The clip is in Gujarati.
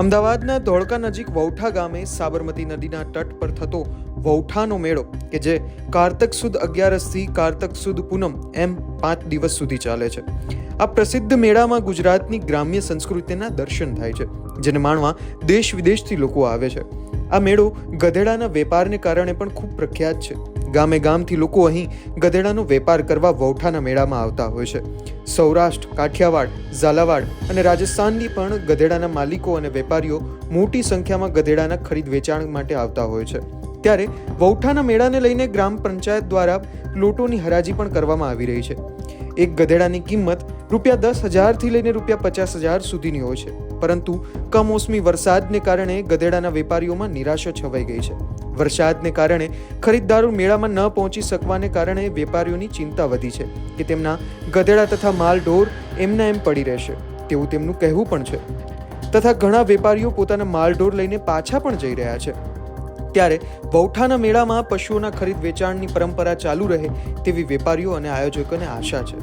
અમદાવાદના ધોળકા નજીક વૌઠા ગામે સાબરમતી નદીના તટ પર થતો વૌઠાનો મેળો કે જે કારતક સુદ 11થી કારતક સુદ પૂનમ એમ 5 દિવસ સુધી ચાલે છે. આ પ્રસિદ્ધ મેળામાં ગુજરાતની ગ્રામ્ય સંસ્કૃતિના દર્શન થાય છે, જેને માણવા દેશ વિદેશથી લોકો આવે છે. આ મેળો ગધેડાના વેપારને કારણે પણ ખૂબ પ્રખ્યાત છે. ગામે ગામથી લોકો અહીં ગધેડાનો વેપાર કરવા વૌઠાના મેળામાં આવતા હોય છે. સૌરાષ્ટ્ર, કાઠિયાવાડ, ઝાલાવાડ અને રાજસ્થાનની પણ ગધેડાના માલિકો અને વેપારીઓ મોટી સંખ્યામાં ગધેડાના ખરીદ વેચાણ માટે આવતા હોય છે. ત્યારે વૌઠાના મેળાને લઈને ગ્રામ પંચાયત દ્વારા લોટોની હરાજી પણ કરવામાં આવી રહી છે. એક ગધેડાની કિંમત ₹10,000થી લઈને ₹50,000 સુધીની હોય છે. પરંતુ કમોસમી વરસાદને કારણે ગધેડાના વેપારીઓમાં નિરાશા છવાઈ ગઈ છે. વરસાદને કારણે ખરીદદારો મેળામાં ન પહોંચી શકવાને કારણે વેપારીઓની ચિંતા વધી છે કે તેમના ગધેડા તથા માલ ઢોર એમના એમ પડી રહેશે તેવું તેમનું કહેવું પણ છે. તથા ઘણા વેપારીઓ પોતાના માલ ઢોર લઈને પાછા પણ જઈ રહ્યા છે. ત્યારે વૌઠાના મેળામાં પશુઓના ખરીદ વેચાણની પરંપરા ચાલુ રહે તેવી વેપારીઓ અને આયોજકોને આશા છે.